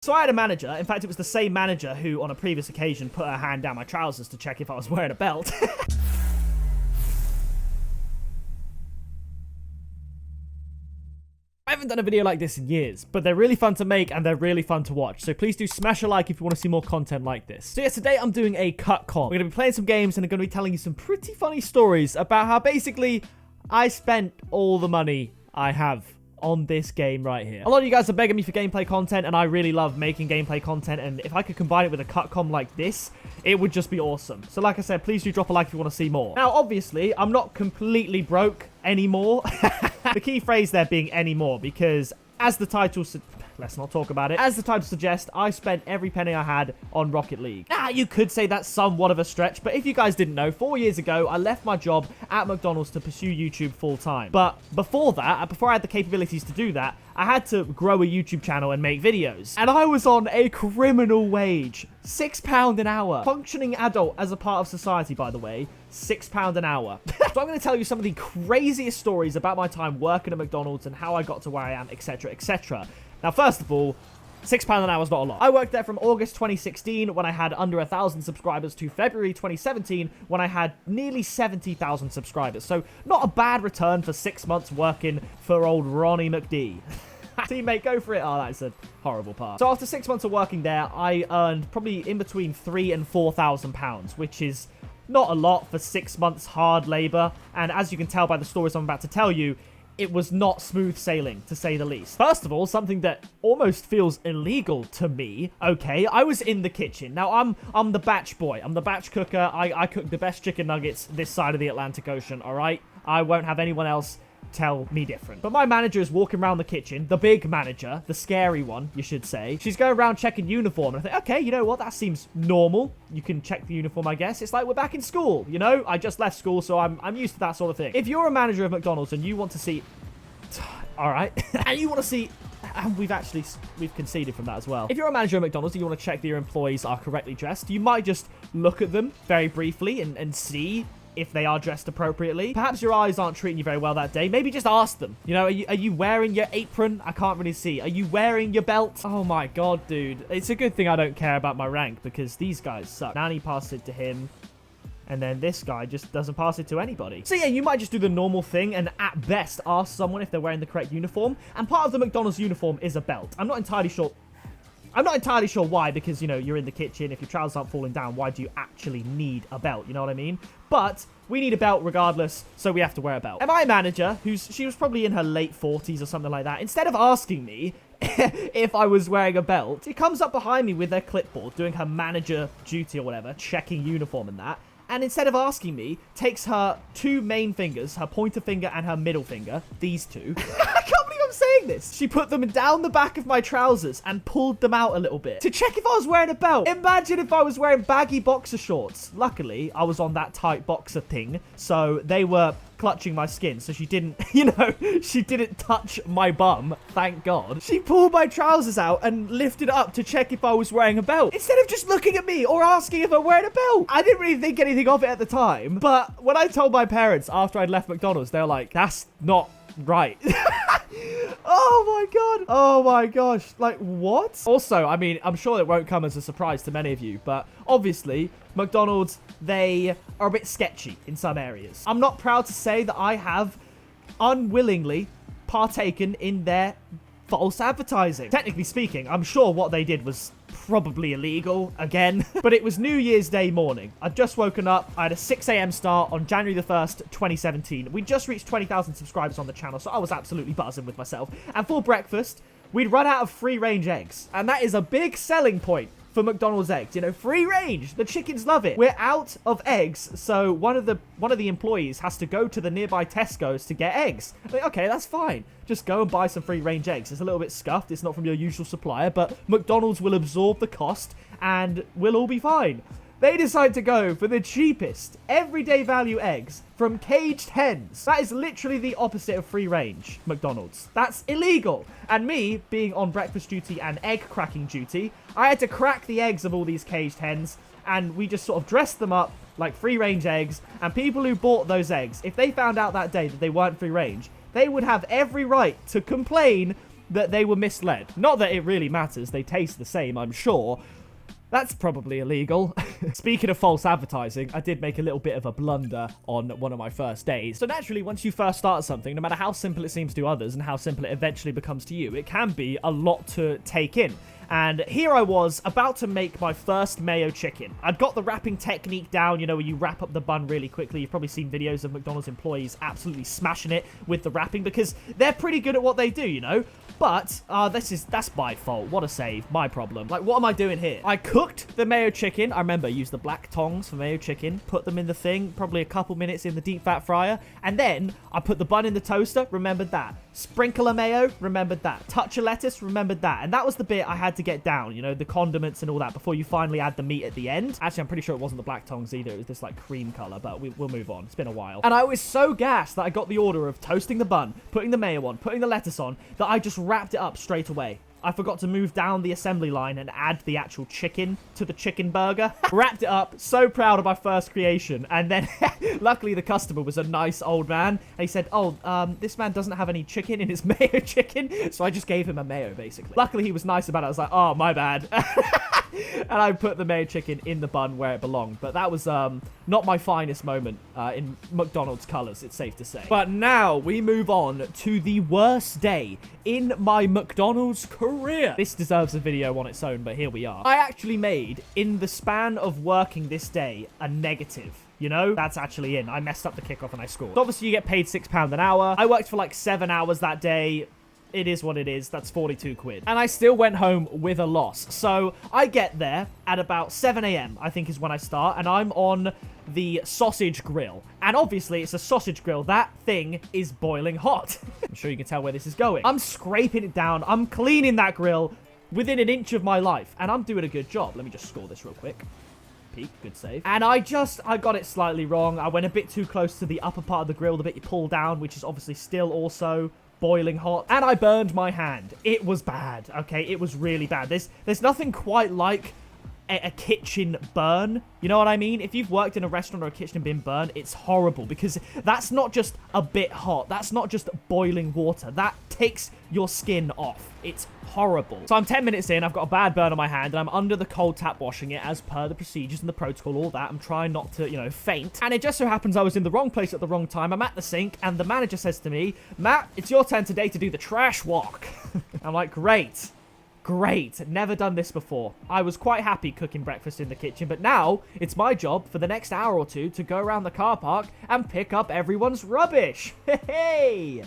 So I had a manager. In fact, it was the same manager who, on a previous occasion, put her hand down my trousers to check if I was wearing a belt. I haven't done a video like this in years, but they're really fun to make and they're really fun to watch. So please do smash a like if you want to see more content like this. So yeah, today I'm doing a cut comp. We're going to be playing some games and I'm going to be telling you some pretty funny stories about how basically I spent all the money I have on this game right here. A lot of you guys are begging me for gameplay content, and I really love making gameplay content, and if I could combine it with a cut com like this, it would just be awesome. So like I said, please do drop a like if you want to see more. Now, obviously, I'm not completely broke anymore. The key phrase there being anymore, because as the title let's not talk about it. As the title suggests, I spent every penny I had on Rocket League. You could say that's somewhat of a stretch, but if you guys didn't know, 4 years ago, I left my job at McDonald's to pursue YouTube full time. But before that, before I had the capabilities to do that, I had to grow a YouTube channel and make videos. And I was on a criminal wage. £6 an hour. Functioning adult as a part of society, by the way. £6 an hour. So I'm going to tell you some of the craziest stories about my time working at McDonald's and how I got to where I am, etc., etc. Now, first of all, £6 an hour is not a lot. I worked there from August 2016 when I had under 1,000 subscribers to February 2017 when I had nearly 70,000 subscribers. So not a bad return for 6 months working for old Ronnie McD. Teammate, go for it. Oh, that's a horrible part. So after 6 months of working there, I earned probably in between £3,000 and £4,000, which is not a lot for 6 months hard labor. And as you can tell by the stories I'm about to tell you, it was not smooth sailing, to say the least. First of all, something that almost feels illegal to me, okay, I was in the kitchen. Now, I'm the batch boy. I'm the batch cooker. I cook the best chicken nuggets this side of the Atlantic Ocean, all right? I won't have anyone else tell me different. But my manager is walking around the kitchen, the big manager, the scary one, you should say. She's going around checking uniform, and I think, okay, you know what, that seems normal. You can check the uniform, I guess. It's like we're back in school, you know? I just left school, so I'm used to that sort of thing. If you're a manager of McDonald's and you want to see... all right. And you want to see... and we've conceded from that as well. If you're a manager at McDonald's and you want to check that your employees are correctly dressed, you might just look at them very briefly and see if they are dressed appropriately. Perhaps your eyes aren't treating you very well that day. Maybe just ask them. You know, are you wearing your apron? I can't really see. Are you wearing your belt? Oh my god, dude. It's a good thing I don't care about my rank because these guys suck. Nanny passed it to him. And then this guy just doesn't pass it to anybody. So yeah, you might just do the normal thing and at best ask someone if they're wearing the correct uniform. And part of the McDonald's uniform is a belt. I'm not entirely sure why, because, you know, you're in the kitchen. If your trousers aren't falling down, why do you actually need a belt? You know what I mean? But we need a belt regardless, so we have to wear a belt. And my manager, she was probably in her late 40s or something like that, instead of asking me if I was wearing a belt, she comes up behind me with her clipboard, doing her manager duty or whatever, checking uniform and that. And instead of asking me, takes her two main fingers, her pointer finger and her middle finger, these two. I can't believe I'm saying this. She put them down the back of my trousers and pulled them out a little bit to check if I was wearing a belt. Imagine if I was wearing baggy boxer shorts. Luckily, I was on that tight boxer thing, so they were clutching my skin, so she didn't, you know, she didn't touch my bum, thank God. She pulled my trousers out and lifted up to check if I was wearing a belt, instead of just looking at me or asking if I'm wearing a belt. I didn't really think anything of it at the time, but when I told my parents after I'd left McDonald's, they were like, that's not right. Oh my god. Oh my gosh. Like, what? Also, I mean, I'm sure it won't come as a surprise to many of you, but obviously, McDonald's, they are a bit sketchy in some areas. I'm not proud to say that I have unwillingly partaken in their false advertising. Technically speaking, I'm sure what they did was probably illegal again, but it was New Year's Day morning. I'd just woken up. I had a 6 a.m. start on January the 1st, 2017. We just reached 20,000 subscribers on the channel, so I was absolutely buzzing with myself. And for breakfast, we'd run out of free-range eggs, and that is a big selling point for McDonald's eggs. You know, free range. The chickens love it. We're out of eggs, so one of the employees has to go to the nearby Tesco's to get eggs. Like, okay, that's fine. Just go and buy some free range eggs. It's a little bit scuffed. It's not from your usual supplier, but McDonald's will absorb the cost and we'll all be fine. They decide to go for the cheapest everyday value eggs from caged hens. That is literally the opposite of free range McDonald's. That's illegal. And me, being on breakfast duty and egg cracking duty, I had to crack the eggs of all these caged hens, and we just sort of dressed them up like free range eggs. And people who bought those eggs, if they found out that day that they weren't free range, they would have every right to complain that they were misled. Not that it really matters. They taste the same, I'm sure. That's probably illegal. Speaking of false advertising, I did make a little bit of a blunder on one of my first days. So naturally, once you first start something, no matter how simple it seems to others and how simple it eventually becomes to you, it can be a lot to take in. And here I was about to make my first mayo chicken. I'd got the wrapping technique down, you know, where you wrap up the bun really quickly. You've probably seen videos of McDonald's employees absolutely smashing it with the wrapping because they're pretty good at what they do, you know. But that's my fault. What a save. My problem. Like, what am I doing here? I cooked the mayo chicken. I remember I used the black tongs for mayo chicken. Put them in the thing, probably a couple minutes in the deep fat fryer. And then I put the bun in the toaster. Remembered that. Sprinkle of mayo. Remembered that. Touch of lettuce. Remembered that. And that was the bit I had to get down, you know, the condiments and all that before you finally add the meat at the end. Actually, I'm pretty sure it wasn't the black tongs either. It was this like cream color, but we'll move on. It's been a while. And I was so gassed that I got the order of toasting the bun, putting the mayo on, putting the lettuce on, that I just wrapped it up straight away. I forgot to move down the assembly line and add the actual chicken to the chicken burger. Wrapped it up. So proud of my first creation. And then, luckily, the customer was a nice old man. And he said, oh, this man doesn't have any chicken in his mayo chicken. So I just gave him a mayo, basically. Luckily, he was nice about it. I was like, oh, my bad. And I put the mayo chicken in the bun where it belonged. But that was not my finest moment in McDonald's colors, it's safe to say. But now we move on to the worst day in my McDonald's career. This deserves a video on its own, but here we are. I actually made, in the span of working this day, a negative. You know, that's actually in. I messed up the kickoff and I scored. So obviously, you get paid £6 an hour. I worked for like 7 hours that day. It is what it is. That's 42 quid. And I still went home with a loss. So I get there at about 7 a.m., I think is when I start. And I'm on the sausage grill. And obviously, it's a sausage grill. That thing is boiling hot. I'm sure you can tell where this is going. I'm scraping it down. I'm cleaning that grill within an inch of my life. And I'm doing a good job. Let me just score this real quick. Peak, good save. And I got it slightly wrong. I went a bit too close to the upper part of the grill, the bit you pull down, which is obviously still also boiling hot, and I burned my hand. It was bad, okay? It was really bad. There's nothing quite like a kitchen burn. You know what I mean? If you've worked in a restaurant or a kitchen and been burned, it's horrible because that's not just a bit hot. That's not just boiling water. That takes your skin off. It's horrible. So I'm 10 minutes in. I've got a bad burn on my hand and I'm under the cold tap washing it as per the procedures and the protocol, all that. I'm trying not to, you know, faint. And it just so happens I was in the wrong place at the wrong time. I'm at the sink and the manager says to me, Matt, it's your turn today to do the trash walk. I'm like, great. Great. Never done this before. I was quite happy cooking breakfast in the kitchen, but now it's my job for the next hour or two to go around the car park and pick up everyone's rubbish. Hey!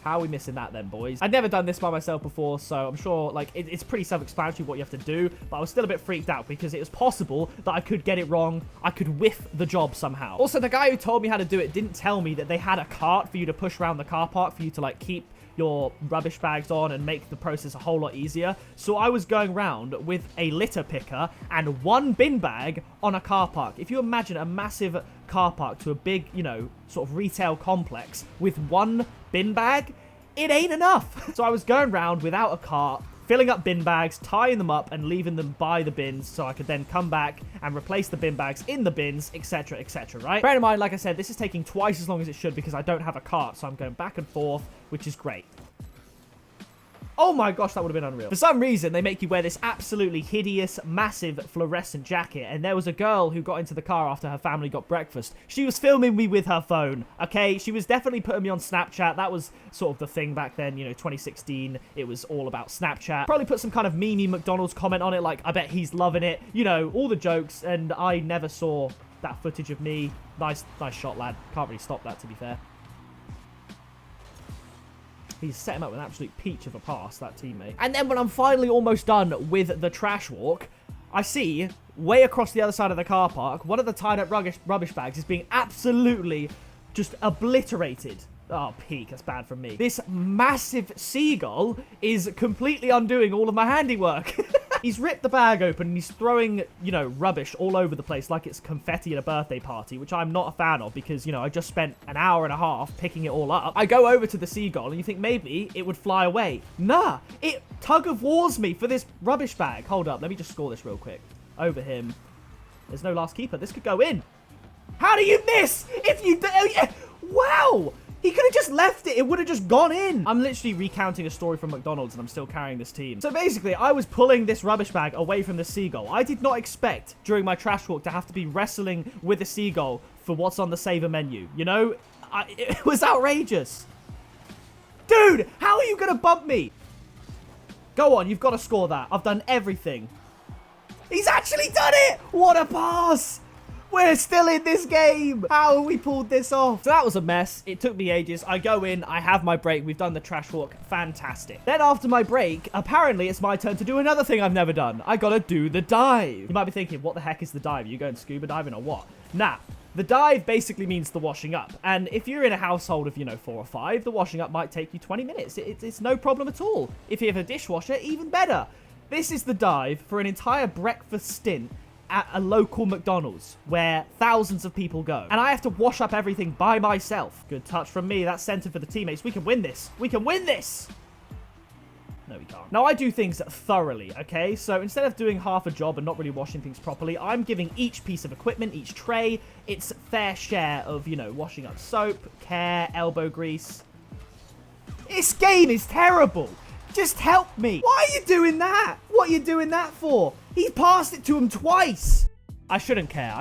How are we missing that then, boys? I'd never done this by myself before, so I'm sure, like, it's pretty self-explanatory what you have to do, but I was still a bit freaked out because it was possible that I could get it wrong. I could whiff the job somehow. Also, the guy who told me how to do it didn't tell me that they had a cart for you to push around the car park for you to, like, keep your rubbish bags on and make the process a whole lot easier. So I was going around with a litter picker and one bin bag on a car park. If you imagine a massive car park to a big, you know, sort of retail complex with one bin bag, it ain't enough. So I was going around without a cart, filling up bin bags, tying them up and leaving them by the bins so I could then come back and replace the bin bags in the bins, etc, right? Bear in mind, like I said, this is taking twice as long as it should because I don't have a cart, so I'm going back and forth, which is great. Oh my gosh, that would have been unreal. For some reason, they make you wear this absolutely hideous, massive fluorescent jacket. And there was a girl who got into the car after her family got breakfast. She was filming me with her phone, okay? She was definitely putting me on Snapchat. That was sort of the thing back then, you know, 2016. It was all about Snapchat. Probably put some kind of memey McDonald's comment on it, like, I bet he's loving it. You know, all the jokes. And I never saw that footage of me. Nice shot, lad. Can't really stop that, to be fair. He's set him up with an absolute peach of a pass, that teammate. And then when I'm finally almost done with the trash walk, I see, way across the other side of the car park, one of the tied up rubbish bags is being absolutely just obliterated. Oh, peak. That's bad from me. This massive seagull is completely undoing all of my handiwork. He's ripped the bag open and he's throwing, you know, rubbish all over the place like it's confetti at a birthday party, which I'm not a fan of because, you know, I just spent an hour and a half picking it all up. I go over to the seagull and you think maybe it would fly away. Nah, it tug of wars me for this rubbish bag. Hold up. Let me just score this real quick. Over him. There's no last keeper. This could go in. How do you miss? If you do... Wow! He could have just left it. It would have just gone in. I'm literally recounting a story from McDonald's and I'm still carrying this team. So basically, I was pulling this rubbish bag away from the seagull. I did not expect during my trash walk to have to be wrestling with a seagull for what's on the saver menu. You know, it was outrageous. Dude, how are you going to bump me? Go on, you've got to score that. I've done everything. He's actually done it. What a pass. We're still in this game. How have we pulled this off? So that was a mess. It took me ages. I go in. I have my break. We've done the trash walk. Fantastic. Then after my break, apparently it's my turn to do another thing I've never done. I got to do the dive. You might be thinking, what the heck is the dive? Are you going scuba diving or what? Nah. The dive basically means the washing up. And if you're in a household of, you know, 4 or 5, the washing up might take you 20 minutes. It's no problem at all. If you have a dishwasher, even better. This is the dive for an entire breakfast stint at a local McDonald's where thousands of people go. And I have to wash up everything by myself. Good touch from me. That's centered for the teammates. We can win this. We can win this. No, we can't. Now, I do things thoroughly, okay? So instead of doing half a job and not really washing things properly, I'm giving each piece of equipment, each tray, its fair share of, you know, washing up soap, care, elbow grease. This game is terrible. Just help me. Why are you doing that? What are you doing that for? He passed it to him twice. I shouldn't care,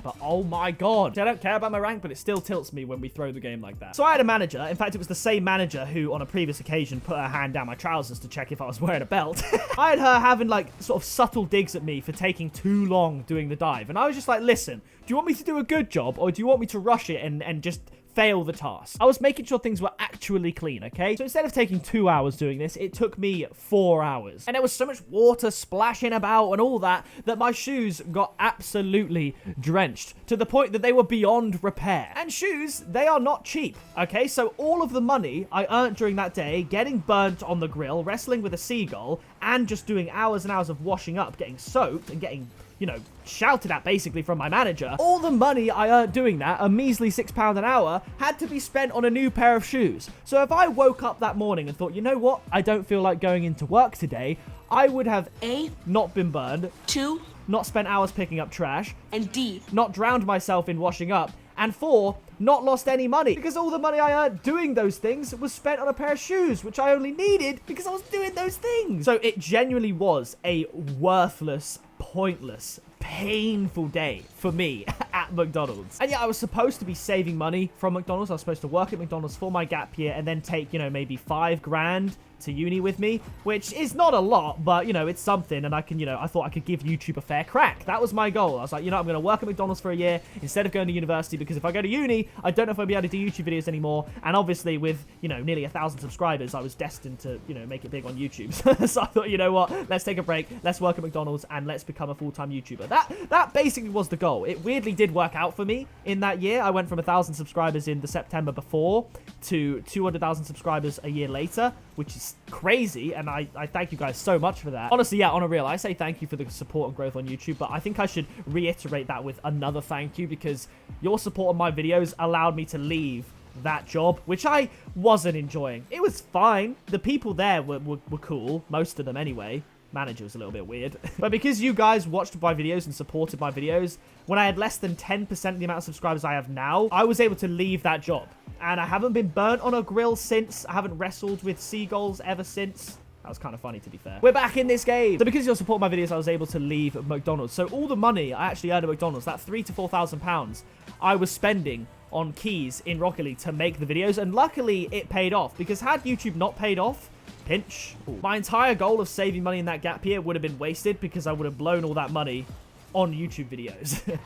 but oh my god. I don't care about my rank, but it still tilts me when we throw the game like that. So I had a manager. In fact, it was the same manager who, on a previous occasion, put her hand down my trousers to check if I was wearing a belt. I had her having, like, sort of subtle digs at me for taking too long doing the dive. And I was just like, listen, do you want me to do a good job, or do you want me to rush it and just fail the task? I was making sure things were actually clean, okay? So instead of taking 2 hours doing this, it took me 4 hours. And there was so much water splashing about and all that my shoes got absolutely drenched to the point that they were beyond repair. And shoes, they are not cheap, okay? So all of the money I earned during that day, getting burnt on the grill, wrestling with a seagull, and just doing hours and hours of washing up, getting soaked and getting, you know, shouted at basically from my manager. All the money I earned doing that, a measly £6 an hour, had to be spent on a new pair of shoes. So if I woke up that morning and thought, you know what, I don't feel like going into work today, I would have A, not been burned, 2, not spent hours picking up trash, and D, not drowned myself in washing up, and 4, not lost any money, because all the money I earned doing those things was spent on a pair of shoes, which I only needed because I was doing those things. So it genuinely was a worthless, pointless, painful day for me at McDonald's. And yeah, I was supposed to be saving money from McDonald's. I was supposed to work at McDonald's for my gap year and then take, you know, maybe $5,000 to uni with me, which is not a lot, but, you know, it's something, and I can, you know, I thought I could give YouTube a fair crack. That was my goal. I was like, you know, I'm going to work at McDonald's for a year instead of going to university, because if I go to uni, I don't know if I'll be able to do YouTube videos anymore, and obviously with, you know, nearly 1,000 subscribers, I was destined to, you know, make it big on YouTube. So I thought, you know what, let's take a break, let's work at McDonald's, and let's become a full-time YouTuber. That basically was the goal. It weirdly did work out for me in that year. I went from 1,000 subscribers in the September before to 200,000 subscribers a year later, which is crazy, and I thank you guys so much for that. Honestly, yeah, on a real, I say thank you for the support and growth on YouTube, but I think I should reiterate that with another thank you, because your support on my videos allowed me to leave that job, which I wasn't enjoying. It was fine. The people there were cool, most of them anyway. Manager was a little bit weird. But because you guys watched my videos and supported my videos, when I had less than 10% of the amount of subscribers I have now, I was able to leave that job. And I haven't been burnt on a grill since. I haven't wrestled with seagulls ever since. That was kind of funny, to be fair. We're back in this game. So because you support my videos, I was able to leave McDonald's. So all the money I actually earned at McDonald's, that £3,000 to £4,000, I was spending on keys in Rocket League to make the videos. And luckily, it paid off. Because had YouTube not paid off, pinch, my entire goal of saving money in that gap year would have been wasted, because I would have blown all that money on YouTube videos.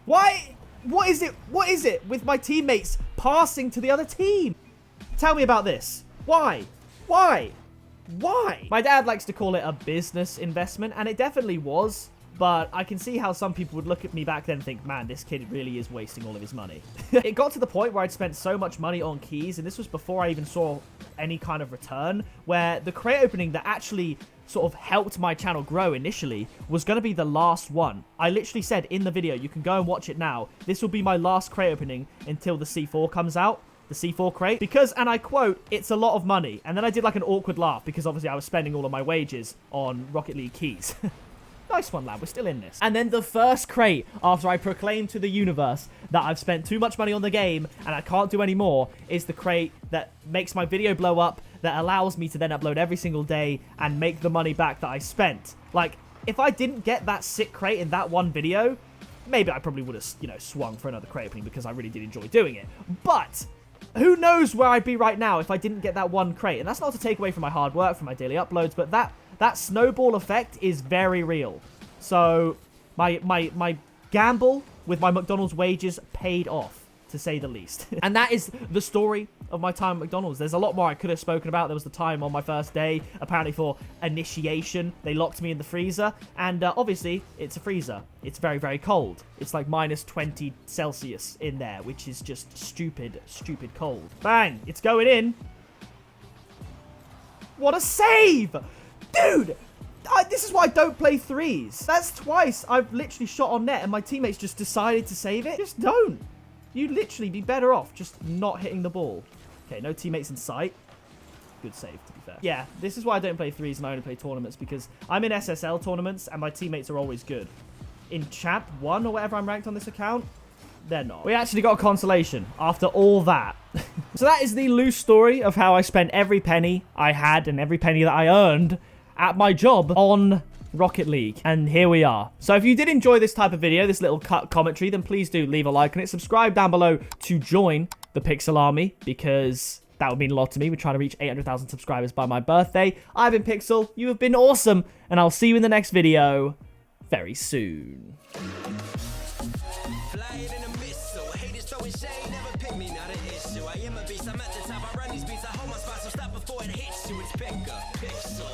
Why? What is it? What is it with my teammates passing to the other team? Tell me about this. Why? Why? Why? My dad likes to call it a business investment, and it definitely was. But I can see how some people would look at me back then and think, man, this kid really is wasting all of his money. It got to the point where I'd spent so much money on keys, and this was before I even saw any kind of return, where the crate opening that actually sort of helped my channel grow initially was going to be the last one. I literally said in the video, you can go and watch it now, this will be my last crate opening until the C4 comes out. The C4 crate, because, and I quote, it's a lot of money. And then I did like an awkward laugh, because obviously I was spending all of my wages on Rocket League keys. Nice one, lad. We're still in this. And then the first crate, after I proclaim to the universe that I've spent too much money on the game and I can't do any more, is the crate that makes my video blow up, that allows me to then upload every single day and make the money back that I spent. Like, if I didn't get that sick crate in that one video, maybe I probably would have, you know, swung for another crate opening because I really did enjoy doing it. But who knows where I'd be right now if I didn't get that one crate. And that's not to take away from my hard work, from my daily uploads, but that snowball effect is very real. So my gamble with my McDonald's wages paid off, to say the least. And that is the story of my time at McDonald's. There's a lot more I could have spoken about. There was the time on my first day, apparently for initiation, they locked me in the freezer. And obviously, it's a freezer. It's very, very cold. It's like minus 20 Celsius in there, which is just stupid, stupid cold. Bang! It's going in. What a save! Dude! This is why I don't play threes. That's twice I've literally shot on net and my teammates just decided to save it. Just don't. You'd literally be better off just not hitting the ball. Okay, no teammates in sight. Good save, to be fair. Yeah, this is why I don't play threes and I only play tournaments, because I'm in SSL tournaments and my teammates are always good. In Champ 1 or whatever I'm ranked on this account, they're not. We actually got a consolation after all that. So that is the loose story of how I spent every penny I had and every penny that I earned at my job on Rocket League. And here we are. So if you did enjoy this type of video, this little cut commentary, then please do leave a like on it. Subscribe down below to join the Pixel Army, because that would mean a lot to me. We're trying to reach 800,000 subscribers by my birthday. I've been Pixel. You have been awesome. And I'll see you in the next video very soon. I'm at the top, I run these beats, I hold my spot, so stop before it hits you, it's pickapixel.